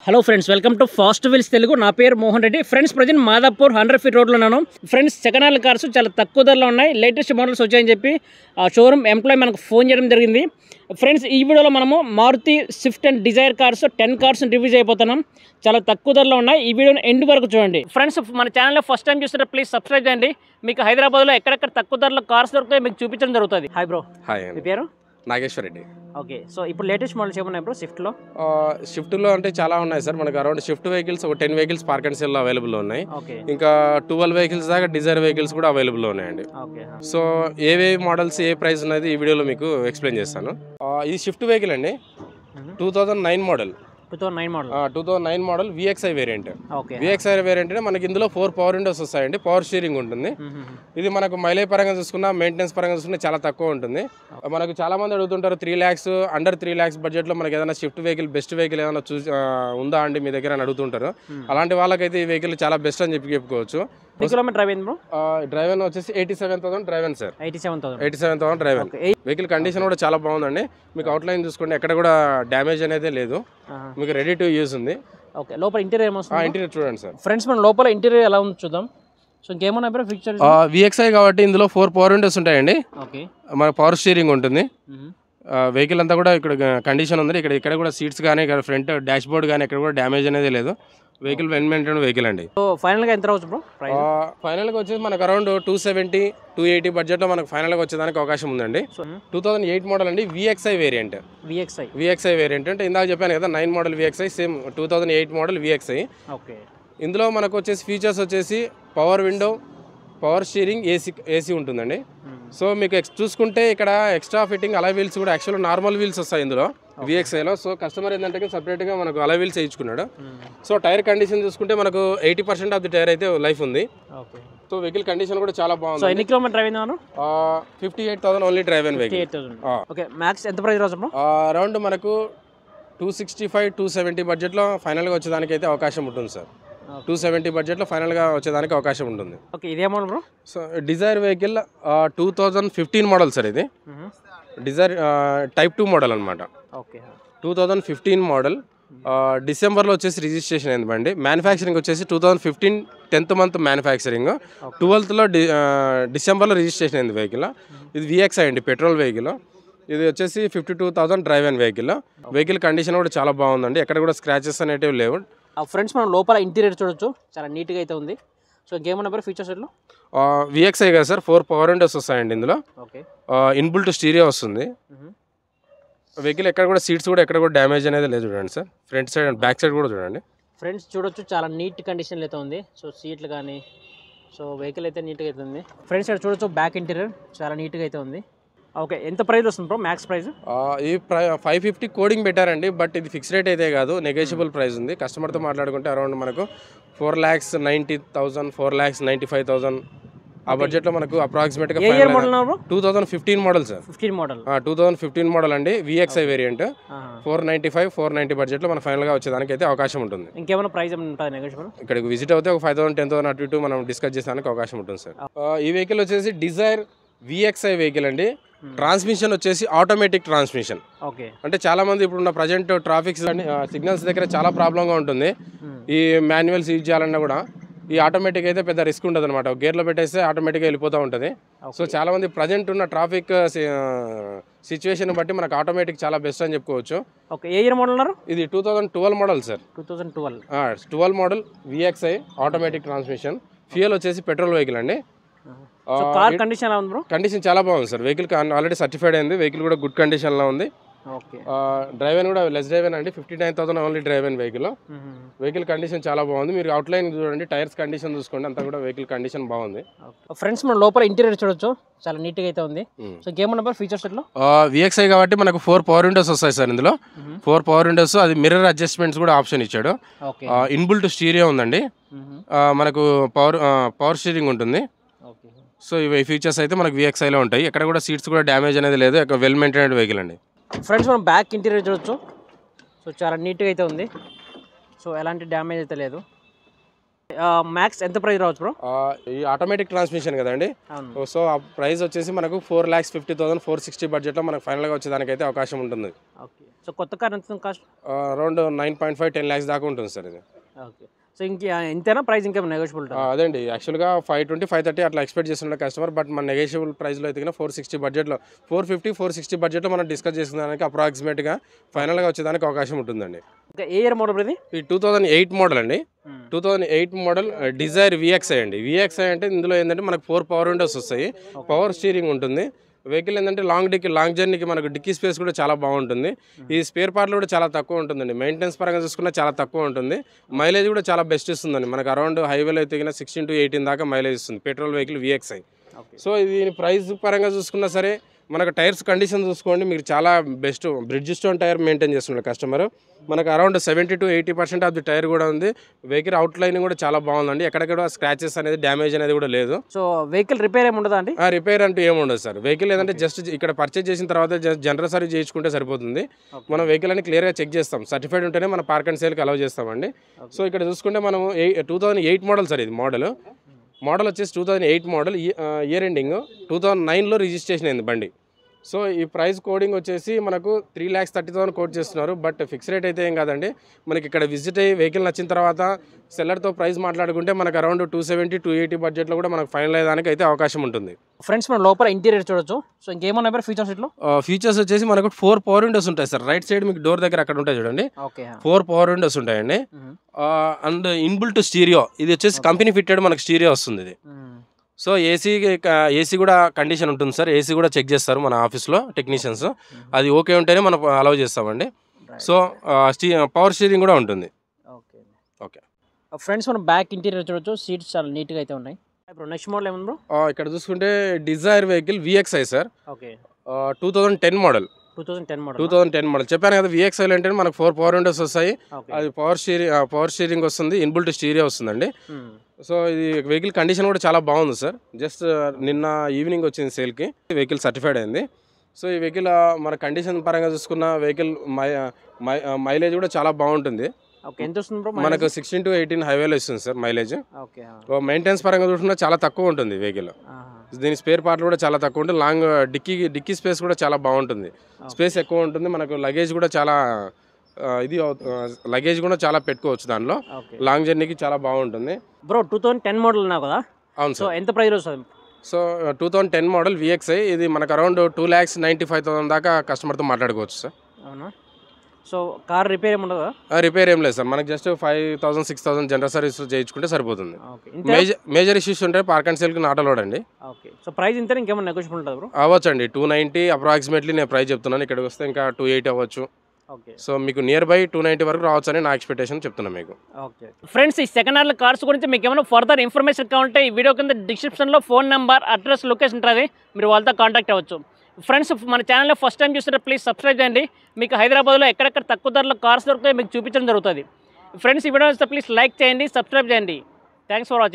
Hello friends, welcome to fast wheels Telugu. నా పేరు Mohan Reddy. Friends, present Madhapur 100 feet రోడ్లో ఉన్నాను. ఫ్రెండ్స్, సెకండ్ హ్యాండ్ కార్స్ చాలా తక్కువ ధరలో ఉన్నాయి, లేటెస్ట్ మోడల్స్ వచ్చాయని చెప్పి షోరూమ్ ఎంప్లాయ్ మనకు ఫోన్ చేయడం జరిగింది. ఫ్రెండ్స్, ఈ వీడియోలో మనము Maruti Swift and Dzire cars 10 cars review చేయబోతున్నాం. చాలా తక్కువ ధరలో ఉన్నాయి. ఈ వీడియోని ఎండ్ వరకు చూడండి. ఫ్రెండ్స్, మన ఛానల్లో ఫస్ట్ టైం చూస్తుంటే ప్లీజ్ సబ్స్క్రైబ్ చేయండి. మీకు హైదరాబాద్లో ఎక్కడెక్కడ తక్కువ ధరలో కార్స్ దొరుకుతాయి మీకు చూపించడం జరుగుతుంది. Hi bro. హాయ్. మీ పేరు? నాగేశ్వర్ రెడ్డి. ఓకే, సో ఇప్పుడు లేటెస్ట్ మోడల్స్ ఏమున్నాయి బ్రో స్విఫ్ట్లో? షిఫ్ట్లో అంటే చాలా ఉన్నాయి సార్. మనకు అరౌండ్ షిఫ్ట్ వెహికల్స్ ఒక 10 వెహికల్స్ పార్క్ అండ్ సేల్లో అవైలబుల్లో ఉన్నాయి. ఇంకా 12 వెహికల్స్ దాకా డిజైర్ వెహికల్స్ కూడా అవైలబుల్లో ఉన్నాయండి. సో ఏవేవి మోడల్స్ ఏ ప్రైస్ ఉన్నది ఈ వీడియోలో మీకు ఎక్స్ప్లెయిన్ చేస్తాను. ఇది షిఫ్ట్ వెహికల్ అండి, 2009 model. 2009 model VXI variant. VXI variant మనకి ఇందులో 4 పవర్ విండోస్ వస్తాయండి. పవర్ స్టీరింగ్ ఉంటుంది. ఇది మనకు మైలేజ్ పరంగా చూసుకున్నా, మెయింటెనెన్స్ పరంగా చూసుకున్నా చాలా తక్కువ ఉంటుంది. మనకు చాలా మంది అడుగుతుంటారు 3 lakhs అండర్ 3 lakhs బడ్జెట్ లో మనకి ఏదైనా షిఫ్ట్ వెహికల్ బెస్ట్ వెహికల్ ఏదైనా ఉందా అండి మీ దగ్గర అని అడుగుతుంటారు. అలాంటి వాళ్ళకైతే ఈ వెహికల్ చాలా బెస్ట్ అని చెప్పుకోవచ్చు. డ్రైవెన్ వచ్చేసి 87,000 driven sir. 87,000 driven. Vehicle condition కూడా చాలా బాగుందండి. మీకు అవుట్ లైన్ చూసుకోండి, ఎక్కడ కూడా డ్యామేజ్ అనేది లేదు. మీకు రెడీ టు యూజ్ ఉంది. ఓకే, లోపల ఇంటీరియర్ ఇంటీరియర్ చూడండి సార్. ఫ్రెండ్స్, మనం లోపల ఇంటీరియర్ ఎలా ఉంది చూద్దాం. సో ఇంకేమన్నా ఫీచర్? VXI కాబట్టి ఇందులో 4 పవర్ విండోస్ ఉంటాయండి. మన పవర్ స్టీరింగ్ ఉంటుంది. వెహికల్ అంతా కూడా ఇక్కడ కండిషన్ ఉంది. ఇక్కడ కూడా సీట్స్ కానీ, ఇక్కడ ఫ్రంట్ డాష్ బోర్డ్ కానీ ఎక్కడ కూడా డ్యామేజ్ అనేది లేదు. వెహికల్ వెల్ మెయింటైన్ వెహికల్ అండి. సో ఫైనల్గా ఎంత రావచ్చు బ్రో? ఫైనల్గా వచ్చేసి మనకు అరౌండ్ 270-280 బడ్జెట్లో మనకు ఫైనల్గా వచ్చేదానికి అవకాశం ఉందండి. 2008 మోడల్ అండి, VXI వేరియంట్. VXI వేరియంట్ అంటే ఇందాక చెప్పాను కదా 9 model VXI, same 2008 model VXI. Okay, ఇందులో మనకు వచ్చేసి ఫీచర్స్ వచ్చేసి power window, power steering, AC ఉంటుందండి. సో మీకు చూసుకుంటే ఇక్కడ ఎక్స్ట్రా ఫిట్టింగ్ అలా వీల్స్ కూడా యాక్చువల్గా నార్మల్ వీల్స్ వస్తాయి ఇందులో VXIలో. సో కస్టమర్ ఏంటంటే సపరేట్గా మనకు అలా వీల్స్ వేయించుకున్నాడు. సో టైర్ కండిషన్ చూసుకుంటే మనకు 80% ఆఫ్ ది టైర్ అయితే లైఫ్ ఉంది. సో వెహికల్ కండిషన్ కూడా చాలా బాగుంది. ఎన్ని కిలోమీటర్ డ్రైవ్ అయింది? 58,000 ఓన్లీ డ్రైవ్ అయిన వెహికల్. ఓకే, మ్యాక్స్ ఎంత ప్రైస్ రావచ్చు? అరౌండ్ మనకు 265-270 బడ్జెట్లో ఫైనల్గా వచ్చేదానికి అయితే అవకాశం ఉంటుంది సార్. 270 బడ్జెట్లో ఫైనల్గా వచ్చేదానికి అవకాశం ఉంటుంది. ఓకే, ఇదే model bro? So Dzire vehicle 2015 model sir. ఇది డిజైర్ టైప్ 2 మోడల్ అనమాట. Okay, 2015 model. డిసెంబర్లో వచ్చేసి రిజిస్ట్రేషన్ అయింది బండి. మ్యానుఫ్యాక్చరింగ్ వచ్చేసి 2015 10th మంత్ మ్యానుఫ్యాక్చరింగ్. 12th డిసెంబర్లో రిజిస్ట్రేషన్ అయింది వెహికల్. ఇది VXI అండి, పెట్రోల్ వెహికల్. ఇది వచ్చేసి 52,000 డ్రైవ్ అయిన వెహికల్. వెహికల్ కండిషన్ కూడా చాలా బాగుందండి, ఎక్కడ కూడా స్క్రాచెస్ అనేటివి లేవు. ఫ్రెండ్స్, మనం లోపల ఇంటీరియర్ చూడొచ్చు, చాలా నీట్గా అయితే ఉంది. సో ఇంకేమన్నా ఫీచర్స్ ఇట్లా? VXI కదా సార్, 4 పవర్ విండోస్ వస్తాయండి ఇందులో. ఇన్బుల్ట్ స్టీరియో వస్తుంది. వెహికల్ ఎక్కడ కూడా సీట్స్ కూడా ఎక్కడ కూడా డ్యామేజ్ అనేది లేదు. చూడండి sir, front side and back side కూడా చూడండి. ఫ్రెండ్స్ చూడొచ్చు, చాలా నీట్ కండిషన్లో అయితే ఉంది. సో సీట్లు కానీ, సో వెహికల్ అయితే నీట్గా అయితే ఉంది. ఫ్రంట్ సైడ్ చూడొచ్చు, బ్యాక్ ఇంటీరియర్ చాలా నీట్గా అయితే ఉంది. ఓకే, ఎంత ప్రైస్ వస్తుంది బ్రో మ్యాక్స్ ప్రైస్? ఈ 550 కోడింగ్ పెట్టారండి, బట్ ఇది ఫిక్స్ రేట్ అయితే కాదు, నెగోషియబుల్ ప్రైస్ ఉంది. కస్టమర్తో మాట్లాడుకుంటే అరౌండ్ మనకు 4,90,000, 4,95,000 ఆ బడ్జెట్లో మనకు అప్రాక్సిమేట్గా 2015 మోడల్ సార్. 2015 మోడల్ అండి, VXI వేరియంట్. 495-490 బడ్జెట్లో మన ఫైనల్గా వచ్చేదానికి అయితే అవకాశం ఉంటుంది. ఇంకేమైనా ప్రైస్ ఇక్కడికి విజిట్ అవుతే ఒక 5,000-10,000 అటు ఇటు మనం డిస్కస్ చేసేదానికి అవకాశం ఉంటుంది సార్. ఈ వెహికల్ వచ్చేసి డిజైర్ VXI వెహికల్ అండి. ట్రాన్స్మిషన్ వచ్చేసి ఆటోమేటిక్ ట్రాన్స్మిషన్. అంటే చాలా మంది ఇప్పుడున్న ప్రజెంట్ ట్రాఫిక్ సిగ్నల్స్ దగ్గర చాలా ప్రాబ్లంగా ఉంటుంది. ఈ మాన్యువల్స్ యూజ్ చేయాలన్నా కూడా ఈ ఆటోమేటిక్ అయితే పెద్ద రిస్క్ ఉంటుంది అనమాట. గేర్లో పెట్టేస్తే ఆటోమేటిక్గా వెళ్ళిపోతూ ఉంటుంది. సో చాలా మంది ప్రజెంట్ ఉన్న ట్రాఫిక్ సిచ్యువేషన్ బట్టి మనకు ఆటోమేటిక్ చాలా బెస్ట్ అని చెప్పుకోవచ్చు. ఏ ఇయర్ మోడల్ అన్నారు? ఇది 2012 model sir. 2012 model VXI automatic transmission. Fuel వచ్చేసి పెట్రోల్ వెహికల్ అండి. కార్ కండిషన్ ఎలా ఉంది బ్రో? కండిషన్ చాలా బాగుంది సార్. వెహికల్ ఆల్రెడీ సర్టిఫైడ్ అయింది. వెహికల్ కూడా గుడ్ కండిషన్లో ఉంది. డ్రైవెన్ కూడా లెస్ డ్రైవెన్ అండి, 59,000 only driven vehicle. Vehicle condition చాలా బాగుంది. మీరు అవుట్ లైన్ చూడండి, టైర్స్ కండిషన్ చూసుకోండి, అంతా కూడా వెహికల్ కండిషన్ బాగుంది. ఫ్రెండ్స్, మన లోపల ఇంటీరియర్ చూడొచ్చు, చాలా నీట్గా అయితే ఉంది. సో ఏమన్నా ఫీచర్స్ ఇట్లా? VXI కాబట్టి మనకు 4 పవర్ విండోస్ వస్తాయి సార్ ఇందులో. 4 పవర్ విండోస్, అది మిర్రర్ అడ్జస్ట్మెంట్స్ కూడా ఆప్షన్ ఇచ్చాడు. ఇన్బుల్ట్ స్టీరియో ఉందండి. మనకు పవర్ స్టీరింగ్ ఉంటుంది. సో ఇవి ఫీచర్స్ అయితే మనకు VXIలో ఉంటాయి. ఎక్కడ కూడా సీట్స్ కూడా డ్యామేజ్ అనేది లేదు, వెల్ మెయింటైన్డ్ వెహికల్ అండి. ఫ్రెండ్స్, మనం బ్యాక్ ఇంటీరియర్ చూడొచ్చు, సో చాలా నీట్గా అయితే ఉంది. సో ఎలాంటి డ్యామేజ్ అయితే లేదు. మ్యాక్స్ ఎంత ప్రైస్ రావచ్చు బ్రో? ఈ ఆటోమేటిక్ ట్రాన్స్మిషన్ కదండి, సో ఆ ప్రైస్ వచ్చేసి మనకు 4,50,000 460 బడ్జెట్లో మనకు ఫైనల్గా వచ్చేదానికైతే అవకాశం ఉంటుంది. ఓకే. సో కొత్త కార్ ఎంత కాస్ట్? అరౌండ్ 9.5 10 lakhs దాకా ఉంటుంది సార్ ఇది. ఓకే. సో ఇంకా ఇంతేనా ప్రైస్, ఇంకా నెగోషియబుల్? అదేండి, యాక్చువల్గా 520 530 అట్లా ఎక్స్పెక్ట్ చేస్తున్న కస్టమర్, బట్ మన నెగోషియబుల్ ప్రైస్లో అయితే 460 బడ్జెట్లో 450 460 బడ్జెట్లో మనం డిస్కస్ చేసుకున్నానికి అప్రాక్సిమేట్గా ఫైనల్గా వచ్చేదానికి అవకాశం ఉంటుందండి. ఇంకా ఏ ఇయర్ మోడల్ ఇది? ఈ 2008 మోడల్ అండి. 2008 మోడల్ డిజైర్ VXI అండి. VXI అంటే ఇందులో ఏంటంటే మనకు 4 పవర్ విండోస్ వస్తాయి, పవర్ స్టీరింగ్ ఉంటుంది. వెహికల్ ఏంటంటే లాంగ్ జర్నీకి మనకు డిక్కీ స్పేస్ కూడా చాలా బాగుంటుంది. ఈ స్పేర్ పార్ట్లు కూడా చాలా తక్కువ ఉంటుందండి. మెయింటెనెన్స్ పరంగా చూసుకున్నా చాలా తక్కువ ఉంటుంది. మైలేజ్ కూడా చాలా బెస్ట్ ఇస్తుందండి. మనకు అరౌండ్ హైవేలో అయితే 16 to 18 దాకా మైలేజ్ ఇస్తుంది పెట్రోల్ వెహికల్ VXI. సో దీని ప్రైస్ పరంగా చూసుకున్నా సరే, మనకు టైర్స్ కండిషన్ చూసుకోండి, మీరు చాలా best Bridgestone tyre maintain చేస్తున్నారు కస్టమర్. మనకు around 70 to 80% of the tyre కూడా ఉంది. వెహికల్ అవుట్ లైన్ కూడా చాలా బాగుందండి. ఎక్కడెక్కడ స్క్రాచెస్ అనేది డ్యామేజ్ అనేది కూడా లేదు. సో వెహికల్ రిపేర్ ఏమి ఉండదా అండి? రిపేర్ అంటూ ఏముండదు సార్. వెహికల్ ఏంటంటే జస్ట్ ఇక్కడ పర్చేజ్ చేసిన తర్వాత జనరల్ సర్వీస్ చేయించుకుంటే సరిపోతుంది. మనం వెహికల్ అని క్లియర్గా చెక్ చేస్తాం, సర్టిఫైడ్ ఉంటేనే మనం పార్క్ అండ్ సేల్కి అలౌ చేస్తామండి. సో ఇక్కడ చూసుకుంటే మనం 2008 మోడల్ సార్ ఇది. మోడల్ వచ్చేసి 2008 మోడల్, ఇయర్ ఎండింగ్ 2009లో రిజిస్ట్రేషన్ అయింది బండి. సో ఈ ప్రైస్ కోడింగ్ వచ్చేసి మనకు 3,30,000 కోట్ చేస్తున్నారు, బట్ ఫిక్స్ రేట్ అయితే ఏం కాదండి. మనకి ఇక్కడ విజిట్ అయ్యి వెహికల్ నచ్చిన తర్వాత సెల్లర్తో ప్రైస్ మాట్లాడుకుంటే మనకు అరౌండ్ 270 280 బడ్జెట్లో కూడా మనకు ఫైనల్ అయ్యేదానికి అయితే అవకాశం ఉంటుంది. ఫ్రెండ్స్ మనం లోపల ఇంటీరియర్ చూడొచ్చు. సో ఇంకేమన్నా ఫీచర్స్ ఇట్లా? ఫీచర్స్ వచ్చేసి మనకు 4 పవర్ విండోస్ ఉంటాయి సార్. రైట్ సైడ్ మీకు డోర్ దగ్గర అక్కడ ఉంటాయి చూడండి, 4 పవర్ విండోస్ ఉంటాయండి. అండ్ ఇన్బుల్ట్ స్టీరియో, ఇది వచ్చేసి కంపెనీ ఫిట్టెడ్ మనకు స్టీరియో వస్తుంది ఇది. సో ఏసీ కూడా కండిషన్ ఉంటుంది సార్. ఏసీ కూడా చెక్ చేస్తారు మన ఆఫీస్లో టెక్నీషియన్స్. అది ఓకే ఉంటేనే మనం అలౌ చేస్తామండి. సో పవర్ స్టీరింగ్ కూడా ఉంటుంది. ఓకే ఫ్రెండ్స్ మనం బ్యాక్ ఇంటీరియర్ చూడొచ్చు. సీట్స్ చాలా నీట్గా అయితే ఉన్నాయి. ఇప్పుడు నెక్స్ట్ మోడల్ ఏముంది బ్రో? ఇక్కడ చూసుకుంటే Dzire vehicle VXI sir. Okay. 2010 model. 2010 model చెప్పాను కదా. VXI అంటే మనకు 4 పవర్ విండోస్ వస్తాయి. అది పవర్ స్టీరింగ్ వస్తుంది, ఇన్బుల్ట్ స్టీరియో వస్తుందండి. సో ఇది వెహికల్ కండిషన్ కూడా చాలా బాగుంది సార్. జస్ట్ నిన్న ఈవినింగ్ వచ్చింది సేల్కి, వెహికల్ సర్టిఫైడ్ అయింది. సో ఈ వెహికల్ మన కండిషన్ పరంగా చూసుకున్న వెహికల్ మైలేజ్ కూడా చాలా బాగుంటుంది. ఎంత వస్తుంది బ్రో? మనకు 16 to 18 హైవేలో ఇస్తుంది సార్ మైలేజ్. మెయింటెనెన్స్ పరంగా చూసుకున్నా చాలా తక్కువ ఉంటుంది వెహికల్. దీని స్పేర్ పార్ట్లు కూడా చాలా తక్కువ ఉంటుంది. లాంగ్ డిక్కీ స్పేస్ కూడా చాలా బాగుంటుంది, స్పేస్ ఎక్కువ ఉంటుంది. మనకు లగేజ్ కూడా చాలా లగేజ్ కూడా చాలా పెట్టుకోవచ్చు దాంట్లో. లాంగ్ జర్నీకి చాలా బాగుంటుంది బ్రో. 2010 మోడల్ ఉన్నా కదా? అవును సార్. ఎంత ప్రైస్ వస్తుంది? సో 2010 మోడల్ VXI ఇది మనకు అరౌండ్ 2,95,000 దాకా కస్టమర్తో మాట్లాడుకోవచ్చు సార్. అవునా? సో కార్ రిపేర్ ఏమి ఉండదా? రిపేర్ ఏం లేదు సార్. మనకి జస్ట్ 5,000 6,000 జనరల్ సర్వీస్ చేయించుకుంటే సరిపోతుంది. మేజర్ ఇష్యూస్ ఉంటే పార్క్ అండ్ సేల్కి నాట్ అలౌడ్ అండి. ఓకే. సో ప్రైస్ ఇంత ఇంకేమైనా నెగోషియబుల్ ఉంటుంది బ్రో? అవ్వచ్చు అండి. 290 అప్రాక్సిమేట్లీ నేను ప్రైస్ చెప్తున్నాను. ఇక్కడికి వస్తే ఇంకా 280 అవ్వచ్చు. సో మీకు నియర్ బై 290 వరకు రావచ్చు అని నా ఎక్స్పెక్టేషన్ చెప్తున్నాను మీకు. ఓకే ఫ్రెండ్స్, ఈ సెకండ్ హ్యాండ్ కార్స్ గురించి మీకు ఏమైనా ఫర్దర్ ఇన్ఫర్మేషన్ కావాలంటే ఈ వీడియో కింద డిస్క్రిప్షన్లో ఫోన్ నెంబర్, అడ్రస్, లొకేషన్ ఉంటుంది. మీరు వాళ్ళతో కాంటాక్ట్ అవ్వచ్చు. ఫ్రెండ్స్, మన ఛానల్లో ఫస్ట్ టైం చూస్తుంటే ప్లీజ్ సబ్స్క్రైబ్ చేయండి. మీకు హైదరాబాద్లో ఎక్కడెక్కడ తక్కువ ధరలో కార్స్ దొరుకుతాయి మీకు చూపించడం జరుగుతుంది. ఫ్రెండ్స్, ఈ వీడియో వస్తే ప్లీజ్ లైక్ చేయండి, సబ్స్క్రైబ్ చేయండి. Thanks for watching.